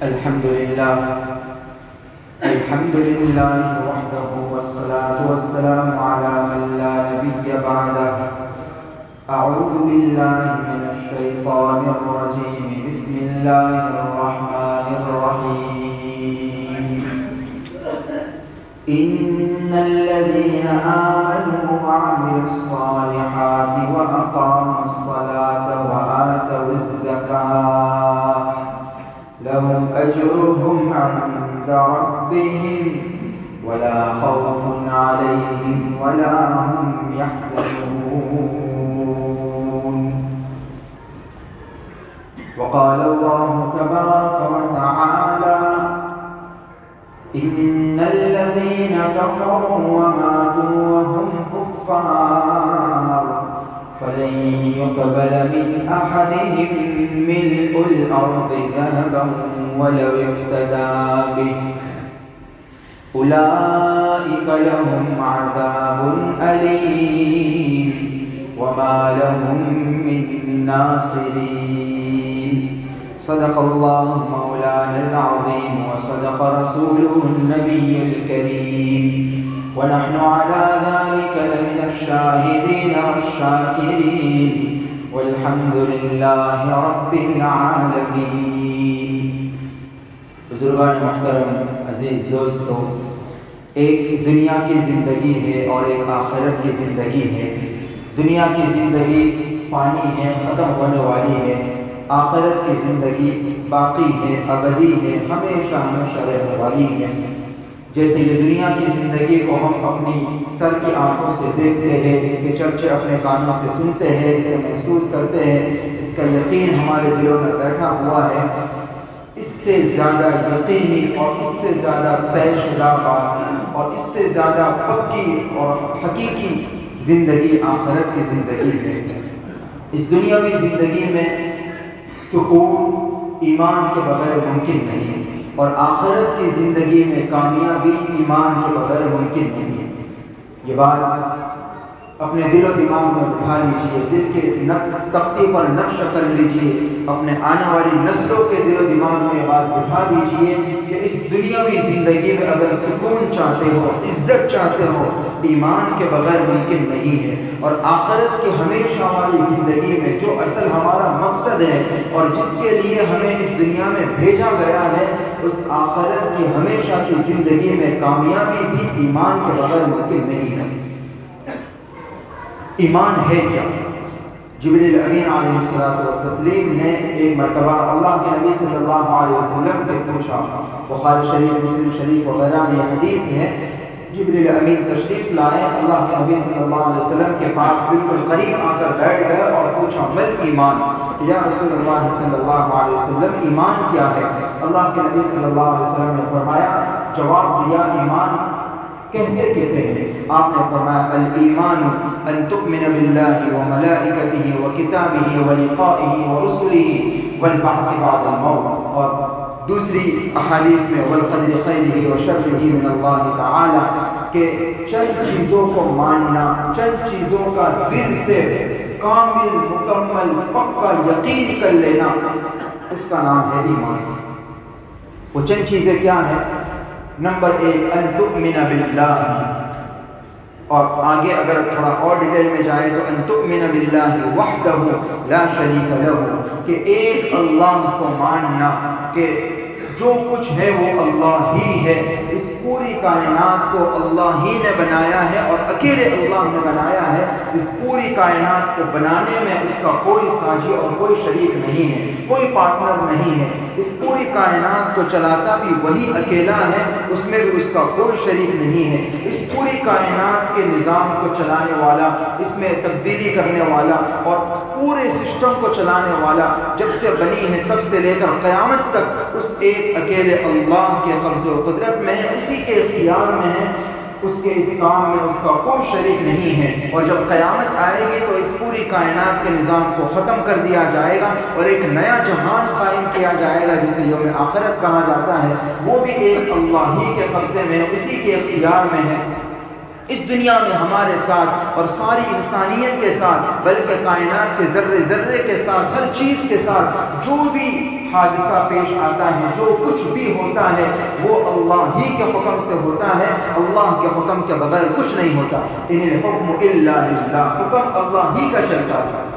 الحمد لله وحده والصلاة والسلام على من لا نبي بعده. أعوذ بالله من الشيطان الرجيم. بسم الله الرحمن الرحيم. إن الذين آمنوا وعملوا الصالحات وأقاموا الصلاة وآتوا الزكاة لهم أجرهم عند ربهم ولا خوف عليهم ولا هم يحزنون. وقال الله تبارك وتعالى: إن الذين كفروا وماتوا وهم كفار فلن يقبل من أحدهم ملء الأرض ذهبا ولو افتدى به أولئك لهم عذاب أليم وما لهم من ناصرين. صدق الله مولانا العظيم وصدق رسوله النبي الكريم ونحن على ذلك لمن الشاهدين والشاكرين والحمد لله رب العالمين. بزرگان محترم، عزیز دوستو، ایک دنیا کی زندگی ہے اور ایک آخرت کی زندگی ہے. دنیا کی زندگی فانی ہے، ختم ہونے والی ہے. آخرت کی زندگی باقی ہے، ابدی ہے، ہمیشہ ہمیشہ رہنے والی ہے. جیسے یہ دنیا کی زندگی کو ہم اپنی سر کی آنکھوں سے دیکھتے ہیں، اس کے چرچے اپنے کانوں سے سنتے ہیں، اسے محسوس کرتے ہیں، اس کا یقین ہمارے دلوں میں بیٹھا ہوا ہے. اس سے زیادہ یقینی اور اس سے زیادہ طے شدہ بات اور اس سے زیادہ پکی اور حقیقی زندگی آخرت کی زندگی ہے. اس دنیاوی زندگی میں سکون ایمان کے بغیر ممکن نہیں اور آخرت کی زندگی میں کامیابی ایمان کے بغیر ممکن نہیں ہے. یہ بات اپنے دل و دماغ میں بٹھا لیجئے، دل کے تختی پر نقش کر لیجئے، اپنے آنے والی نسلوں کے دل و دماغ میں یہ بات بٹھا دیجئے کہ اس دنیاوی زندگی میں اگر سکون چاہتے ہو، عزت چاہتے ہو، ایمان کے بغیر ممکن نہیں ہے. اور آخرت کی ہمیشہ والی زندگی میں جو اصل ہمارا مقصد ہے اور جس کے لیے ہمیں اس دنیا میں بھیجا گیا ہے، اس آخرت کی ہمیشہ کی زندگی میں کامیابی بھی ایمان کے بغیر ممکن نہیں ہے. ایمان ہے کیا؟ جبریل امین علیہ السلام نے ایک مرتبہ اللہ کے نبی صلی اللہ علیہ وسلم سے پوچھا. بخاری شریف، مسلم شریف وغیرہ میں یہ حدیث ہے. جبریل امین تشریف لائے، اللہ کے نبی صلی اللہ علیہ وسلم کے پاس بالکل قریب آ کر بیٹھ گئے اور پوچھا: مل ایمان؟ یا رسول اللہ صلی اللہ علیہ وسلم، ایمان کیا ہے؟ اللہ کے نبی صلی اللہ علیہ وسلم نے فرمایا، جواب دیا: ایمان کہتے کسے ہیں؟ آپ نے فرمایا: الایمان ان تؤمن باللہ وملائکتہ وکتابہ ولقائہ ورسلہ والبعث بعد الموت. اور دوسری احادیث میں والقدر خیرہ وشرہ من اللہ تعالی، کہ چند چیزوں کو ماننا، چند چیزوں کا دل سے کامل مکمل پکا یقین کر لینا، اس کا نام ہے ایمان. وہ چند چیزیں کیا ہیں؟ نمبر 1 ان تؤمن باللہ، اور آگے اگر تھوڑا اور ڈیٹیل میں جائے تو ان تؤمن باللہ وحدہ لا شریک لہ، کہ ایک اللہ کو ماننا کہ جو کچھ ہے وہ اللہ ہی ہے. اس پوری کائنات کو اللہ ہی نے بنایا ہے اور اکیلے اللہ نے بنایا ہے. اس پوری کائنات کو بنانے میں اس کا کوئی ساجی اور کوئی شریک نہیں ہے، کوئی پارٹنر نہیں ہے. اس پوری کائنات کو چلاتا بھی وہی اکیلا ہے، اس میں بھی اس کا کوئی شریک نہیں ہے. اس پوری کائنات کے نظام کو چلانے والا، اس میں تبدیلی کرنے والا اور اس پورے سسٹم کو چلانے والا جب سے بنی ہے تب سے لے کر قیامت تک اس ایک اکیلے اللہ کے قبض و قدرت میں ہے، اسی کے اختیار میں ہے. اس کے اس کام میں اس کا کوئی شریک نہیں ہے. اور جب قیامت آئے گی تو اس پوری کائنات کے نظام کو ختم کر دیا جائے گا اور ایک نیا جہان قائم کیا جائے گا جسے یوم آخرت کہا جاتا ہے. وہ بھی ایک اللہ ہی کے قبضے میں ہے، اسی کے اختیار میں ہے. اس دنیا میں ہمارے ساتھ اور ساری انسانیت کے ساتھ بلکہ کائنات کے ذرے ذرے کے ساتھ ہر چیز کے ساتھ جو بھی حادثہ پیش آتا ہے جو کچھ بھی ہوتا ہے وہ اللہ ہی کے حکم سے ہوتا ہے. اللہ کے حکم کے بغیر کچھ نہیں ہوتا. ان الحکم الا للہ، حکم اللہ ہی کا چلتا ہے.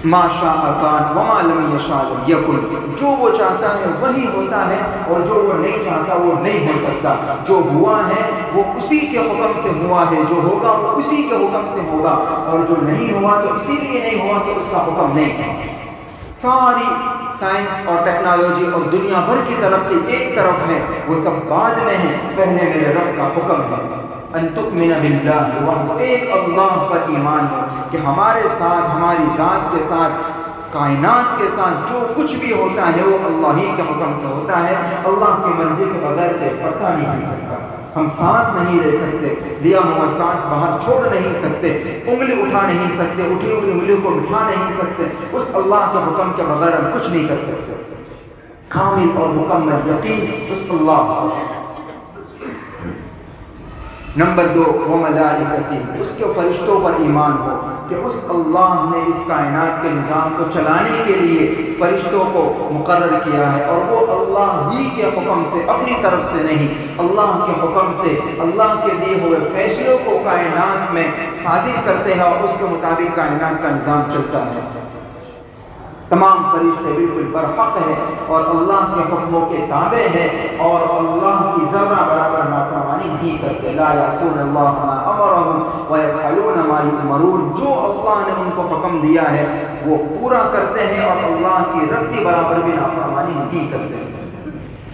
ما شاء کان وما لم یشاء لم یکن، جو وہ چاہتا ہے وہی ہوتا ہے اور جو وہ نہیں چاہتا وہ نہیں ہو سکتا. جو ہوا ہے وہ اسی کے حکم سے ہوا ہے، جو ہوگا وہ اسی کے حکم سے ہوگا، اور جو نہیں ہوا تو اسی لیے نہیں ہوا کہ اس کا حکم نہیں ہے. ساری سائنس اور ٹیکنالوجی اور دنیا بھر کی ترقی ایک طرف ہے، وہ سب بعد میں ہے، پہلے میرے رب کا حکم ہے. ان تؤمن باللہ وحدہ، ایک اللہ پر ایمان ہو کہ ہمارے ساتھ، ہماری ذات کے ساتھ، کائنات کے ساتھ جو کچھ بھی ہوتا ہے وہ اللہ ہی کے حکم سے ہوتا ہے. اللہ کی مرضی کے بغیر پتہ نہیں ہل سکتا. ہم سانس نہیں لے سکتے، لیا ہوا سانس باہر چھوڑ نہیں سکتے، انگلی اٹھا نہیں سکتے، اٹھی ہوئی انگلی کو اٹھا نہیں سکتے. اس اللہ کے حکم کے بغیر ہم کچھ نہیں کر سکتے. کامل اور مکمل یقین اس اللہ کو. نمبر 2 وہ ملائکتی، اس کے فرشتوں پر ایمان ہو کہ اس اللہ نے اس کائنات کے نظام کو چلانے کے لیے فرشتوں کو مقرر کیا ہے، اور وہ اللہ ہی کے حکم سے، اپنی طرف سے نہیں، اللہ کے حکم سے اللہ کے دیے ہوئے فیصلوں کو کائنات میں صادر کرتے ہیں اور اس کے مطابق کائنات کا نظام چلتا ہے. تمام فرشتے بالکل برحق ہے اور اللہ کے حکموں کے تابع ہے اور اللہ کی ذرہ برابر نافرمانی نہیں کرتے. لا یعصون اللہ ما امرهم ویفعلون ما یؤمرون، جو اللہ نے ان کو حکم دیا ہے وہ پورا کرتے ہیں اور اللہ کی رتی برابر بھی نافرمانی نہیں کرتے.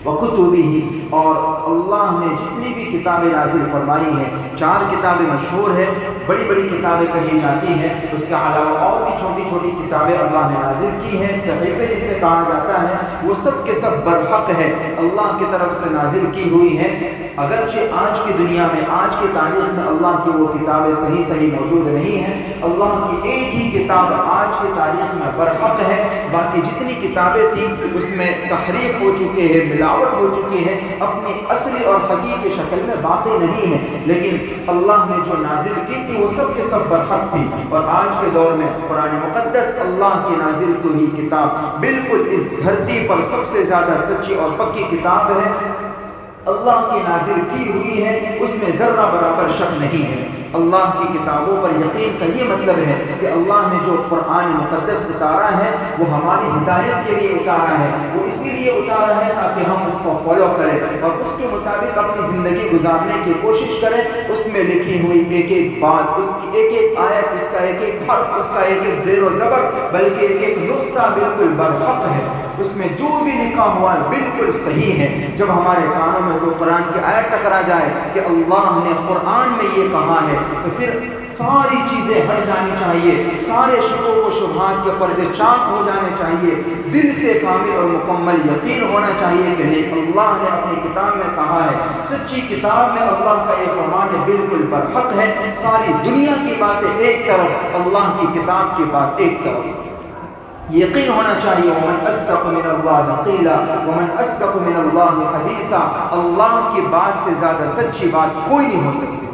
وکتبہ، اور اللہ نے جتنی بھی کتابیں نازل فرمائی ہیں، 4 کتابیں مشہور ہیں، بڑی بڑی کتابیں کہی جاتی ہیں، اس کے علاوہ اور بھی چھوٹی چھوٹی کتابیں اللہ نے نازل کی ہیں، صحیفے جسے کہا جاتا ہے، وہ سب کے سب برحق ہے، اللہ کی طرف سے نازل کی ہوئی ہیں. اگرچہ آج کی دنیا میں، آج کی تاریخ میں اللہ کی وہ کتابیں صحیح موجود نہیں ہیں. اللہ کی ایک ہی کتاب آج کی تاریخ میں برحق ہے، باقی جتنی کتابیں تھیں اس میں تحریف ہو چکے ہیں، ملاوٹ ہو چکی ہے، اپنی اصلی اور حقیقی شکل میں باقی نہیں ہے. لیکن اللہ نے جو نازل کی تھی وہ سب کے سب برحق تھی. اور آج کے دور میں قرآن مقدس اللہ کی نازل کی ہوئی کتاب بالکل اس دھرتی پر سب سے زیادہ سچی اور پکی کتاب ہے. اللہ کی نازل کی ہوئی ہے، اس میں ذرہ برابر شک نہیں ہے. اللہ کی کتابوں پر یقین کا یہ مطلب ہے کہ اللہ نے جو قرآن مقدس اتارا ہے وہ ہماری ہدایت کے لیے اتارا ہے، وہ اسی لیے اتارا ہے تاکہ ہم اس کو فالو کریں اور اس کے مطابق اپنی زندگی گزارنے کی کوشش کریں. اس میں لکھی ہوئی ایک ایک بات، اس کی ایک ایک آیت، اس کا ایک ایک حرف، اس کا ایک ایک زیر و زبر، بلکہ ایک ایک نقطہ بالکل برحق ہے. اس میں جو بھی لکھا ہوا ہے بالکل صحیح ہے. جب ہمارے کانوں میں کوئی قرآن کی آیت ٹکرا جائے کہ اللہ نے قرآن میں یہ کہا ہے تو پھر ساری چیزیں ہٹ جانی چاہیے، سارے شکوک و شبہات کے پردے چاک ہو جانے چاہیے، دل سے کامل اور مکمل یقین ہونا چاہیے کہ نہیں، اللہ نے اپنی کتاب میں کہا ہے، سچی کتاب میں اللہ کا یہ فرمان ہے، بالکل برحق ہے. ساری دنیا کی باتیں ایک طرف، اللہ کی کتاب کی بات ایک طرف. یقین ہونا چاہیے. ومن اصدق من اللہ قیلا ومن اصدق من اللہ حدیثا، اللہ کی بات سے زیادہ سچی بات کوئی نہیں ہو سکتی.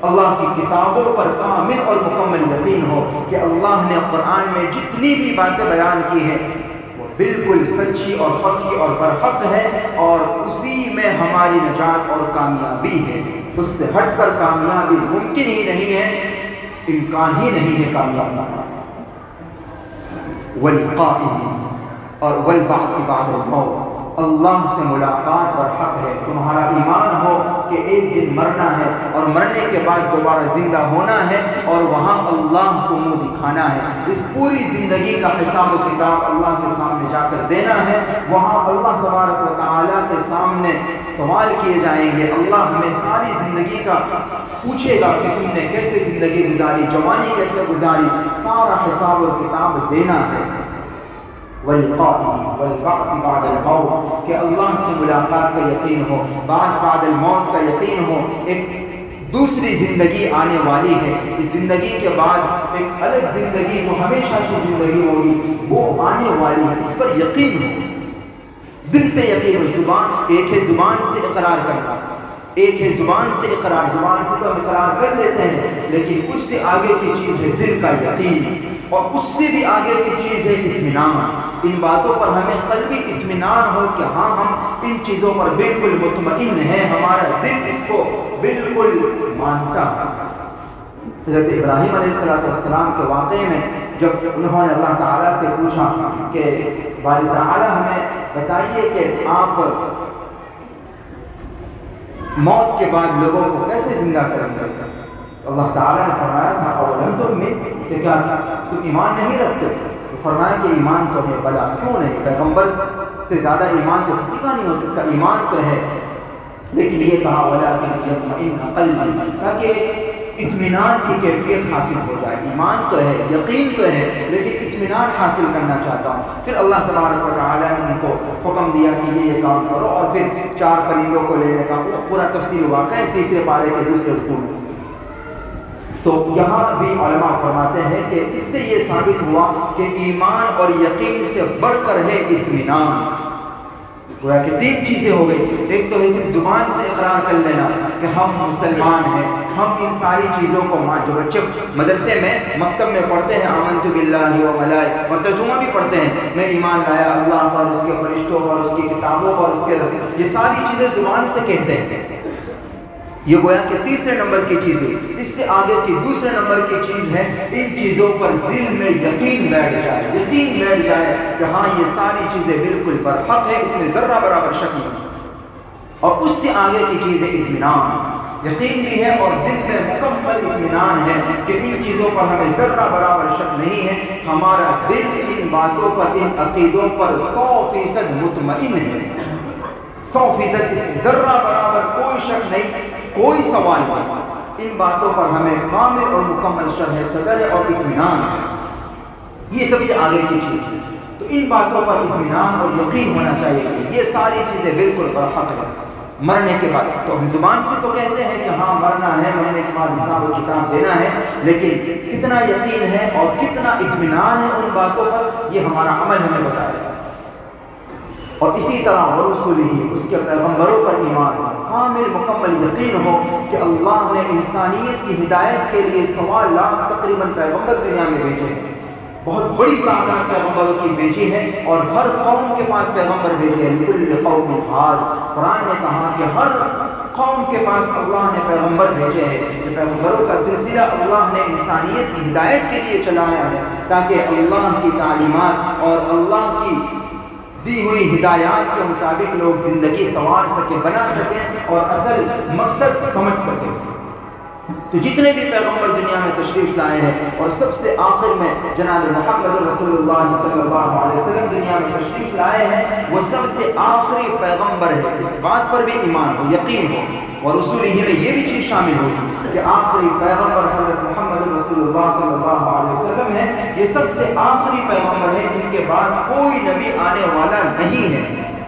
اللہ کی کتابوں پر کامل اور مکمل یقین ہو کہ اللہ نے قرآن میں جتنی بھی باتیں بیان کی ہیں وہ بالکل سچی اور پکی اور برحق ہے، اور اسی میں ہماری نجات اور کامیابی ہے. اس سے ہٹ کر کامیابی ممکن ہی نہیں ہے، امکان ہی نہیں ہے کامیابی. ولقائہ اور والبعث بعد الموت، اللہ سے ملاقات برحق ہے. تمہارا ایمان ہو کہ ایک دن مرنا ہے اور مرنے کے بعد دوبارہ زندہ ہونا ہے اور وہاں اللہ کو منہ دکھانا ہے. اس پوری زندگی کا حساب و کتاب اللہ کے سامنے جا کر دینا ہے. وہاں اللہ تبارک و تعالیٰ کے سامنے سوال کیے جائیں گے. اللہ ہمیں ساری زندگی کا پوچھے گا کہ تم نے کیسے زندگی گزاری، جوانی کیسے گزاری، سارا حساب اور کتاب دینا ہے. والقائہ والبعث بعد الموت، کہ اللہ سے ملاقات کا یقین ہو، بعث بعد الموت کا یقین ہو. ایک دوسری زندگی آنے والی ہے، اس زندگی کے بعد ایک الگ زندگی جو ہمیشہ کی زندگی ہوگی وہ آنے والی ہے. اس پر یقین ہو، دل سے یقین ہو. زبان ایک ہے، زبان سے اقرار کرنا، ایک ہے زبان سے اقرار، زبان سے تو ہم اقرار کر لیتے ہیں، لیکن اس سے آگے کی چیز ہے دل کا یقین، اور اس سے بھی آگے کی چیز ہے اطمینان۔ ان باتوں پر ہمیں قلبی اطمینان ہو کہ ہاں ہم ان چیزوں پر بالکل مطمئن ہیں، ہمارا دل اس کو بالکل مانتا ہے۔ حضرت ابراہیم علیہ السلام کے واقعے میں جب انہوں نے اللہ تعالیٰ سے پوچھا کہ باری تعالیٰ ہمیں بتائیے کہ آپ موت کے بعد لوگوں کو کیسے زندہ کریں گے، اللہ تعالیٰ نے فرمایا تھا اولم تؤمن، کہ کیا تم ایمان نہیں رکھتے؟ تو فرمایا کہ ایمان تو ہے، بلا کیوں نہیں، پیغمبر سے زیادہ ایمان تو کسی کا نہیں ہو سکتا، ایمان تو ہے، لیکن یہ کہا ولکن یطمئن قلبی، تاکہ اطمینان کی کیفیت حاصل ہو جائے۔ ایمان تو ہے، یقین تو ہے، لیکن اطمینان حاصل کرنا چاہتا ہوں۔ پھر اللہ تبارک و تعالیٰ نے ان کو حکم دیا کہ یہ کام کرو، اور پھر 4 پرندوں کو لینے کا پورا تفصیل واقع ہے 3 پارے کے 2 رکوع میں۔ تو یہاں بھی علماء فرماتے ہیں کہ اس سے یہ ثابت ہوا کہ ایمان اور یقین سے بڑھ کر ہے اطمینان۔ گویا کہ 3 چیزیں ہو گئی، ایک تو ہے صرف زبان سے اقرار کر لینا کہ ہم مسلمان ہیں، ہم ان ساری چیزوں کو جو بچے مدرسے میں مکتب میں پڑھتے ہیں آمنت باللہ و ملائکہ، اور ترجمہ بھی پڑھتے ہیں، میں ایمان لایا اللہ پر، اس کے فرشتوں پر، اس کی کتابوں پر، اس کے رسول، یہ ساری چیزیں زبان سے کہتے ہیں۔ یہ گویا کہ 3 نمبر کی چیز ہے۔ اس سے آگے کی 2 نمبر کی چیز ہے ان چیزوں پر دل میں یقین بیٹھ جائے، یقین بیٹھ جائے کہ ہاں یہ ساری چیزیں بالکل برحق ہے، اس میں ذرہ برابر شک نہیں۔ اور اس سے آگے کی چیز ہے اطمینان، یقین بھی ہے اور دل میں مکمل اطمینان ہے کہ ان چیزوں پر ہمیں ذرہ برابر شک نہیں ہے، ہمارا دل ان باتوں پر، ان عقیدوں پر 100% مطمئن ہے، 100% ذرہ برابر کوئی شک نہیں، کوئی سوال نہیں، ان باتوں پر ہمیں کامل اور مکمل شرح صدر ہے اور اطمینان ہے۔ یہ سب سے آگے کی چیز ہے، تو ان باتوں پر اطمینان اور یقین ہونا چاہیے کہ یہ ساری چیزیں بالکل برحق ہے۔ مرنے کے بعد تو ہم زبان سے تو کہتے ہیں کہ ہاں مرنا ہے، مرنے کے بعد حساب و کتاب دینا ہے، لیکن کتنا یقین ہے اور کتنا اطمینان ہے ان باتوں پر، یہ ہمارا عمل ہمیں بتائے گا۔ اور اسی طرح ورسولہ، اس کے پیغمبروں پر ایمان ہو، کامل مکمل یقین ہو کہ اللہ نے انسانیت کی ہدایت کے لیے 1.25 لاکھ تقریباً پیغمبر دنیا میں بھیجے ہیں، بہت بڑی تعداد پیغمبروں کی بھیجی ہے، اور ہر قوم کے پاس پیغمبر بھیجے ہیں۔ لکل قوم ہاد، قرآن نے کہا کہ ہر قوم کے پاس اللہ نے پیغمبر بھیجے ہیں۔ یہ پیغمبروں کا سلسلہ اللہ نے انسانیت کی ہدایت کے لیے چلایا ہے، تاکہ اللہ کی تعلیمات اور اللہ کی دی ہوئی ہدایات کے مطابق لوگ زندگی سنوار سکیں، بنا سکیں اور اصل مقصد سمجھ سکیں۔ تو جتنے بھی پیغمبر دنیا میں تشریف لائے ہیں، اور سب سے آخر میں جناب محمد رسول اللہ صلی اللہ علیہ وسلم دنیا میں تشریف لائے ہیں، وہ سب سے آخری پیغمبر ہے۔ اس بات پر بھی ایمان ہو، یقین ہو، اور رسول ہی میں یہ بھی چیز شامل ہوگی کہ آخری پیغمبر حضرت محمد رسول اللہ صلی اللہ علیہ وسلم ہے، یہ سب سے آخری پیغمبر ہے، ان کے بعد کوئی نبی آنے والا نہیں ہے۔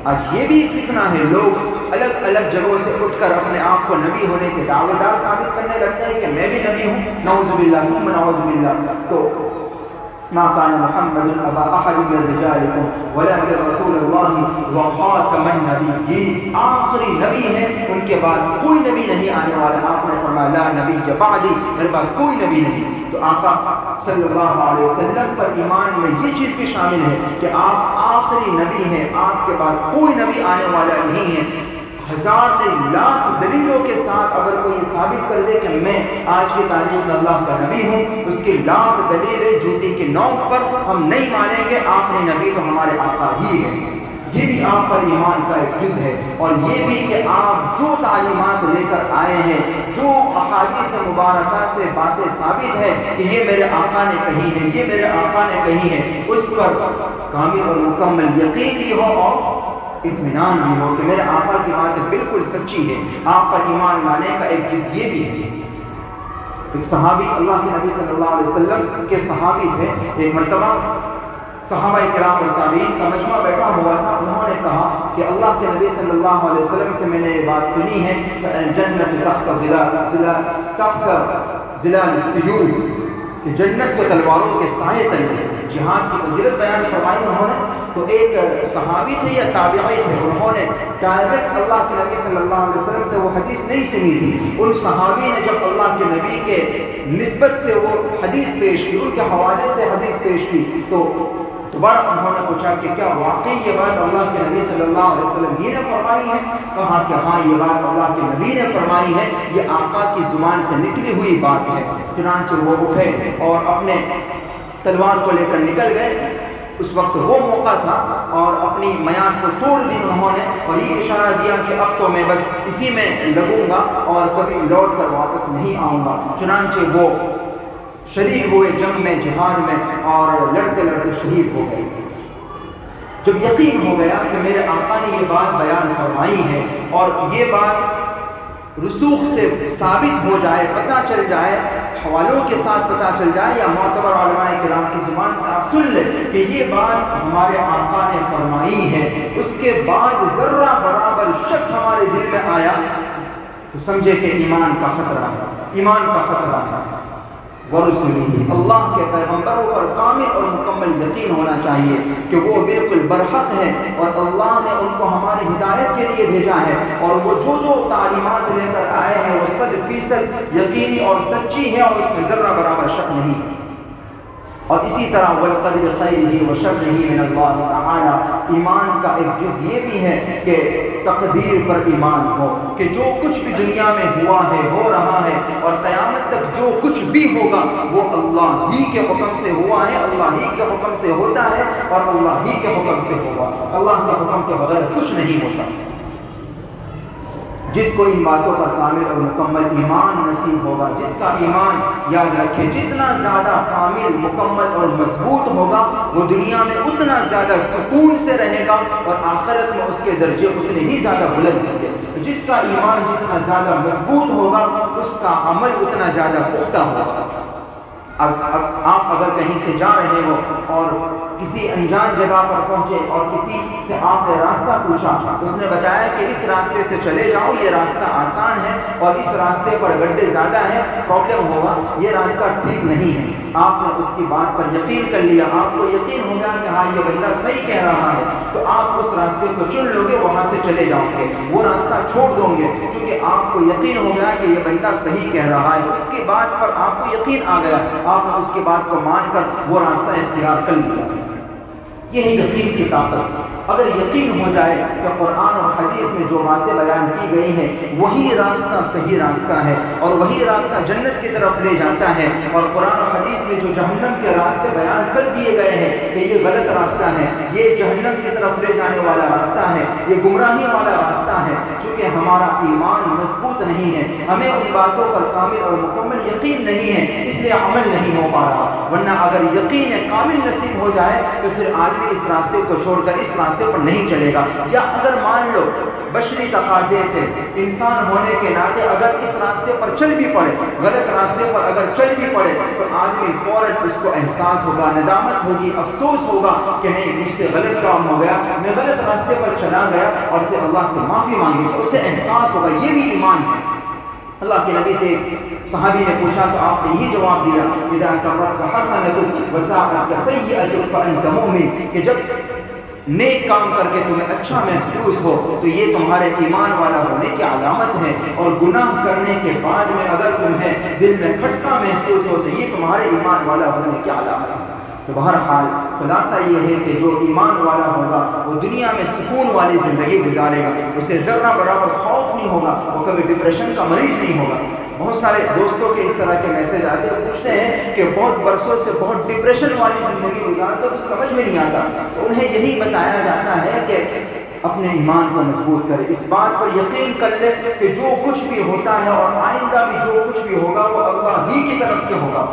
آج یہ بھی ایک فتنہ ہے، لوگ الگ الگ جگہوں سے اٹھ کر اپنے آپ کو نبی ہونے کے دعوے دار ثابت کرنے لگتے ہیں کہ میں بھی نبی ہوں، نعوذ باللہ ثم نعوذ باللہ۔ تو ما كان محمد ابا احد من رجالكم ولكن رسول الله وخاتم النبيين، آخری نبی ہے، ان کے بعد کوئی نبی نہیں آنے والا۔ آپ نے فرمایا لا نبی بعدی، میرے بعد کوئی نبی نہیں۔ تو آقا صلی اللہ علیہ وسلم پر ایمان میں یہ چیز بھی شامل ہے کہ آپ آخری نبی ہیں، آپ کے بعد کوئی نبی آنے والا نہیں ہے۔ 1000 لاکھ دلیلوں کے ساتھ اگر کوئی یہ ثابت کر دے کہ میں آج کی تاریخ میں اللہ کا نبی ہوں، اس کی لاکھ دلیلیں جوتی کی نوک پر، ہم نہیں مانیں گے آخری نبی تو ہمارے آقا ہی ہے۔ یہ بھی آپ پر ایمان کا ایک جز ہے، اور یہ بھی کہ آپ جو تعلیمات لے کر آئے ہیں، جو احادیث مبارکہ سے باتیں ثابت ہے کہ یہ میرے آقا نے کہی ہے، یہ میرے آقا نے کہی ہے، اس پر کامل اور مکمل یقین بھی ہو اور اطمینان بھی ہو کہ میرے آقا کی بات بالکل سچی ہے۔ آپ پر ایمان لانے کا ایک چیز یہ بھی ہے۔ ایک صحابی، اللہ کے نبی صلی اللہ علیہ وسلم کے صحابی تھے، ایک مرتبہ صحابہ کرام اور تابعین کا مجمع بیٹھا ہوا تھا، انہوں نے کہا کہ اللہ کے نبی صلی اللہ علیہ وسلم سے میں نے یہ بات سنی ہے کہ الجنت تحت ظلال السیوف، کہ جنت کو تلواروں کے سائے تلے ہے، جہاد کی فضیلت بیان فرمائی انہوں نے، تو ایک صحابی تھے یا تابعی تھے، انہوں نے ڈائریکٹ اللہ کے نبی صلی اللہ علیہ وسلم سے وہ حدیث نہیں سنی تھی۔ ان صحابی نے جب اللہ کے نبی کے نسبت سے وہ حدیث پیش کی، ان کے حوالے سے حدیث پیش کی، تو دوبارہ انہوں نے پوچھا کہ کیا واقعی یہ بات اللہ کے نبی صلی اللہ علیہ وسلم ہی نے فرمائی ہے؟ کہا کہ ہاں، یہ بات اللہ کے نبی نے فرمائی ہے، یہ آقا کی زبان سے نکلی ہوئی بات ہے۔ چنانچہ وہ اٹھے اور اپنے تلوار کو لے کر نکل گئے۔ اس وقت وہ موقع تھا اور اپنی میعاد کو توڑ دی انہوں نے، اور یہ اشارہ دیا کہ اب تو میں بس اسی میں لگوں گا اور کبھی لوٹ کر واپس نہیں آؤں گا۔ چنانچہ وہ شریک ہوئے جنگ میں، جہاد میں، اور لڑتے لڑتے شہید ہو گئے۔ جب یقین ہو گیا کہ میرے آقا نے یہ بات بیان فرمائی ہے اور یہ بات رسوخ سے ثابت ہو جائے، پتہ چل جائے، حوالوں کے ساتھ پتہ چل جائے یا معتبر علماء کرام کی زبان سے آپ سن لیں کہ یہ بات ہمارے آقا نے فرمائی ہے، اس کے بعد ذرہ برابر شک ہمارے دل میں آیا تو سمجھے کہ ایمان کا خطرہ ہے، ایمان کا خطرہ ہے۔ ورسولہ، اللہ کے پیغمبروں پر کامل اور مکمل یقین ہونا چاہیے کہ وہ بالکل برحق ہے اور اللہ نے ان کو ہماری ہدایت کے لیے بھیجا ہے، اور وہ جو جو تعلیمات لے کر آئے ہیں وہ 100% یقینی اور سچی ہے اور اس میں ذرہ برابر شک نہیں۔ اور اسی طرح والقدر خیرہ وشرہ من اللہ تعالی، ایمان کا ایک جز یہ بھی ہے کہ تقدیر پر ایمان ہو کہ جو کچھ بھی دنیا میں ہوا ہے، ہو رہا ہے، اور قیامت تک جو کچھ بھی ہوگا وہ اللہ ہی کے حکم سے ہوا ہے، اللہ ہی کے حکم سے ہوتا ہے اور اللہ ہی کے حکم سے ہوگا، اللہ کے حکم کے بغیر کچھ نہیں ہوتا۔ جس کو ان باتوں پر کامل اور مکمل ایمان نصیب ہوگا، جس کا ایمان یاد رکھیں جتنا زیادہ کامل، مکمل اور مضبوط ہوگا وہ دنیا میں اتنا زیادہ سکون سے رہے گا اور آخرت میں اس کے درجے اتنے ہی زیادہ بلند ہوں گے۔ جس کا ایمان جتنا زیادہ مضبوط ہوگا اس کا عمل اتنا زیادہ پختہ ہوگا۔ آپ اگر کہیں سے جا رہے ہو اور کسی انجان جگہ پر پہنچے اور کسی سے آپ نے راستہ پوچھا، اس نے بتایا کہ اس راستے سے چلے جاؤ، یہ راستہ آسان ہے اور اس راستے پر گڈھے زیادہ ہیں، پرابلم ہوگا، یہ راستہ ٹھیک نہیں ہے، آپ نے اس کی بات پر یقین کر لیا، آپ کو یقین ہو گیا کہ ہاں یہ بندہ صحیح کہہ رہا ہے، تو آپ اس راستے کو چن لو گے، وہاں سے چلے جاؤ گے، وہ راستہ چھوڑ دو گے، کیونکہ آپ کو یقین ہو گیا کہ یہ بندہ صحیح کہہ رہا ہے۔ اس کی بات پر آپ کو یقین آ گیا، آپ نے اس کی بات کو مان کر وہ راستہ اختیار کر لیا۔ یہ ہے یقین کی طاقت۔ اگر یقین ہو جائے کہ قرآن اور حدیث میں جو باتیں بیان کی گئی ہیں وہی راستہ صحیح راستہ ہے اور وہی راستہ جنت کی طرف لے جاتا ہے، اور قرآن اور حدیث میں جو جہنم کے راستے بیان کر دیے گئے ہیں کہ یہ غلط راستہ ہے، یہ جہنم کی طرف لے جانے والا راستہ ہے، یہ گمراہی والا راستہ ہے، چونکہ ہمارا ایمان مضبوط نہیں ہے، ہمیں ان باتوں پر کامل اور مکمل یقین نہیں ہے، اس لیے عمل نہیں ہو پا رہا۔ ورنہ اگر یقین کامل نصیب ہو جائے تو پھر آدمی اس راستے کو چھوڑ کر اس راستے پر نہیں چلے گا۔ یا اگر مان لو بشری تقاضے سے انسان ہونے کے ناطے اگر اس راستے پر چل بھی پڑے، غلط راستے پر اگر چل بھی پڑے، تو آدمی فوراً اس کو احساس ہوگا، ندامت ہوگی، افسوس ہوگا کہ نہیں مجھ سے غلط کام ہو گیا، میں غلط راستے پر چلا گیا، اور پھر اللہ سے معافی مانگی، اس سے احساس ہوگا۔ یہ بھی ایمان ہے۔ اللہ کے نبی سے صحابی نے پوچھا تو آپ نے یہی جواب دیا، اذا سرتك حسنة وساءتك سيئة فأنت مؤمن، کہ جب نیک کام کر کے تمہیں اچھا محسوس ہو تو یہ تمہارے ایمان والا ہونے کی علامت ہے، اور گناہ کرنے کے بعد میں اگر تمہیں دل میں کھٹکا محسوس ہو تو یہ تمہارے ایمان والا ہونے کی علامت ہے۔ تو بہرحال خلاصہ یہ ہے کہ جو ایمان والا ہوگا وہ دنیا میں سکون والی زندگی گزارے گا، اسے ذرہ برابر خوف نہیں ہوگا، وہ کبھی ڈپریشن کا مریض نہیں ہوگا۔ بہت سارے دوستوں کے اس طرح کے میسج آتے ہیں، پوچھتے ہیں کہ بہت برسوں سے بہت ڈپریشن والی زندگی گزارتے کچھ سمجھ میں نہیں آتا، انہیں یہی بتایا جاتا ہے کہ اپنے ایمان کو مضبوط کرے، اس بات پر یقین کر لے کہ جو کچھ بھی ہوتا ہے اور آئندہ بھی جو کچھ بھی ہوگا وہ اللہ ہی کی طرف سے ہوگا۔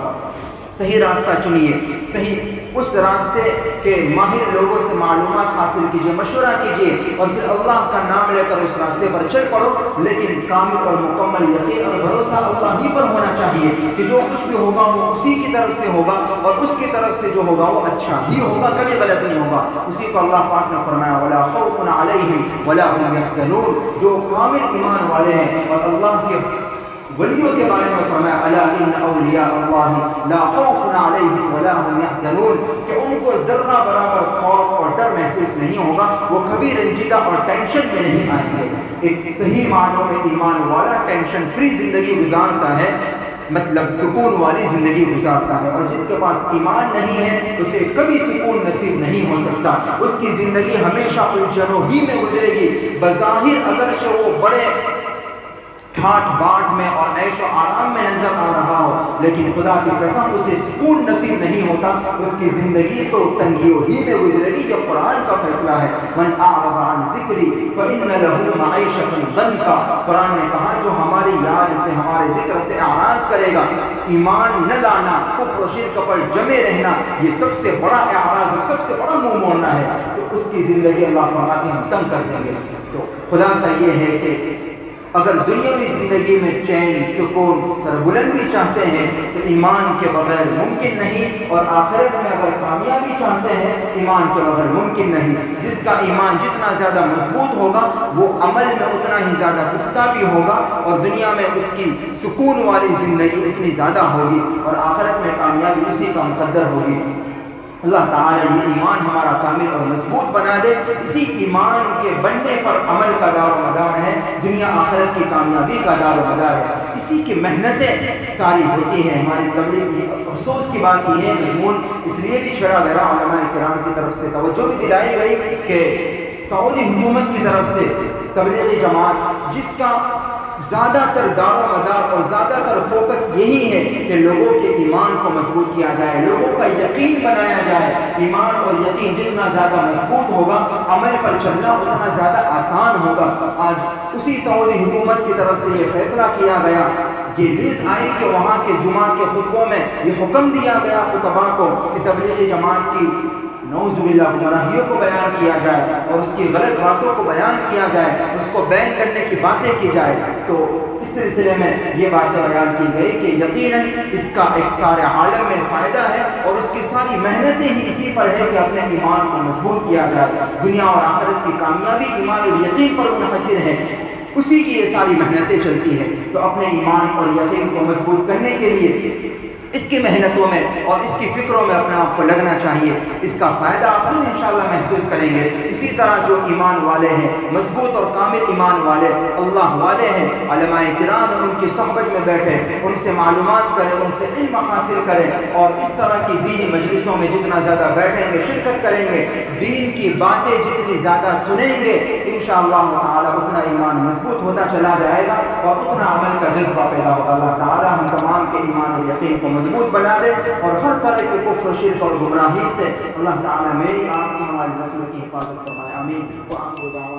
صحیح راستہ چنیے، صحیح اس راستے کے ماہر لوگوں سے معلومات حاصل کیجیے، مشورہ کیجیے، اور پھر اللہ کا نام لے کر اس راستے پر چل پڑو، لیکن کامل اور مکمل یقین اور بھروسہ اللہ ہی پر ہونا چاہیے کہ جو کچھ بھی ہوگا وہ اسی کی طرف سے ہوگا، اور اس کی طرف سے جو ہوگا وہ اچھا ہی ہوگا، کبھی غلط نہیں ہوگا۔ اسی کو اللہ پاک نے فرمایا وَلَا خَوْفٌ عَلَيْهِمْ وَلَا هُمْ يَحْزَنُونَ، جو کامل ایمان والے ہیں اور اللہ کے ولیوں کے بارے میں فرمایا الا ان اولیاء اللہ لا خوف علیہم ولا هم يحزنون، کہ ان کو ذرہ برابر خوف اور ڈر محسوس نہیں ہوگا، وہ کبھی رنجیدہ اور ٹینشن میں نہیں آئیں گے۔ ایک صحیح معنوں میں ایمان والا ٹینشن فری زندگی گزارتا ہے، مطلب سکون والی زندگی گزارتا ہے، اور جس کے پاس ایمان نہیں ہے اسے کبھی سکون نصیب نہیں ہو سکتا، اس کی زندگی ہمیشہ الجھنوں ہی میں گزرے گی۔ بظاہر اگرچہ وہ بڑے ٹھاٹ باٹ میں اور عیش و آرام میں نظر آ رہا ہو، لیکن خدا کی قسم اسے سکون نصیب نہیں ہوتا، اس کی زندگی تو تنگیوں ہی میں گزرے گی۔ یہ قرآن کا فیصلہ ہے، من اعرض عن ذکری فإن له معیشۃ ضنکا، قرآن نے کہا جو ہماری یاد سے، ہمارے ذکر سے اعراض کرے گا، ایمان نہ لانا، کفر و شرک پر جمے رہنا، یہ سب سے بڑا اعراض اور سب سے بڑا منہ موڑنا ہے، تو اس کی زندگی اللہ فرماتے ہیں ہم تنگ کر دیں گے۔ تو خلاصہ یہ ہے کہ اگر دنیاوی زندگی میں چین، سکون، سربلندی چاہتے ہیں تو ایمان کے بغیر ممکن نہیں، اور آخرت میں اگر کامیابی چاہتے ہیں ایمان کے بغیر ممکن نہیں۔ جس کا ایمان جتنا زیادہ مضبوط ہوگا وہ عمل میں اتنا ہی زیادہ پختہ بھی ہوگا، اور دنیا میں اس کی سکون والی زندگی اتنی زیادہ ہوگی، اور آخرت میں کامیابی اسی کا مقدر ہوگی۔ اللہ تعالیٰ یہ ایمان ہمارا کامل اور مضبوط بنا دے۔ اسی ایمان کے بننے پر عمل کا دار و مدار ہے، دنیا آخرت کی کامیابی کا دار و مدار ہے، اسی کی محنتیں ساری ہوتی ہیں۔ ہماری تبلیغ کی افسوس کی بات یہ ہے، مضمون اس لیے بھی چھڑا گیا، علماء کرام کی طرف سے توجہ بھی دلائی گئی کہ سعودی حکومت کی طرف سے تبلیغی جماعت جس کا زیادہ تر دار و مدار اور زیادہ تر فوکس یہی ہے کہ لوگوں کے ایمان کو مضبوط کیا جائے، لوگوں کا یقین بنایا جائے۔ ایمان اور یقین جتنا زیادہ مضبوط ہوگا عمل پر چلنا اتنا زیادہ آسان ہوگا۔ آج اسی سعودی حکومت کی طرف سے یہ فیصلہ کیا گیا، یہ نیز آئی کہ وہاں کے جمعہ کے خطبوں میں یہ حکم دیا گیا خطباء کو کہ تبلیغی جماعت کی نعوذ باللہ گمراہیوں کو بیان کیا جائے اور اس کی غلط باتوں کو بیان کیا جائے، اس کو بیان کرنے کی باتیں کی جائے۔ تو اس سلسلے میں یہ باتیں بیان کی گئی کہ یقیناً اس کا ایک سارے عالم میں فائدہ ہے، اور اس کی ساری محنتیں ہی اسی پر ہے کہ اپنے ایمان کو مضبوط کیا جائے۔ دنیا اور آخرت کی کامیابی ایمان اور یقین پر منحصر ہے، اسی کی یہ ساری محنتیں چلتی ہیں۔ تو اپنے ایمان اور یقین کو مضبوط کرنے کے لیے اس کی محنتوں میں اور اس کی فکروں میں اپنے آپ کو لگنا چاہیے، اس کا فائدہ آپ خود انشاءاللہ محسوس کریں گے۔ اسی طرح جو ایمان والے ہیں، مضبوط اور کامل ایمان والے، اللہ والے ہیں، علماء کرام ان کی صحبت میں بیٹھے، ان سے معلومات کریں، ان سے علم حاصل کریں، اور اس طرح کی دینی مجلسوں میں جتنا زیادہ بیٹھیں گے، شرکت کریں گے، دین کی باتیں جتنی زیادہ سنیں گے، انشاءاللہ تعالیٰ اتنا ایمان مضبوط ہوتا چلا جائے گا اور اتنا عمل کا جذبہ پیدا ہوگا۔ اللہ تعالیٰ ہم تمام کے ایمان اور یقین کو مضبوط بنا دے، اور ہر طرح کے کفر و شرک اور گمراہی سے اللہ تعالیٰ میری آپ کی ہماری نسل کی حفاظت فرمائے، آمین۔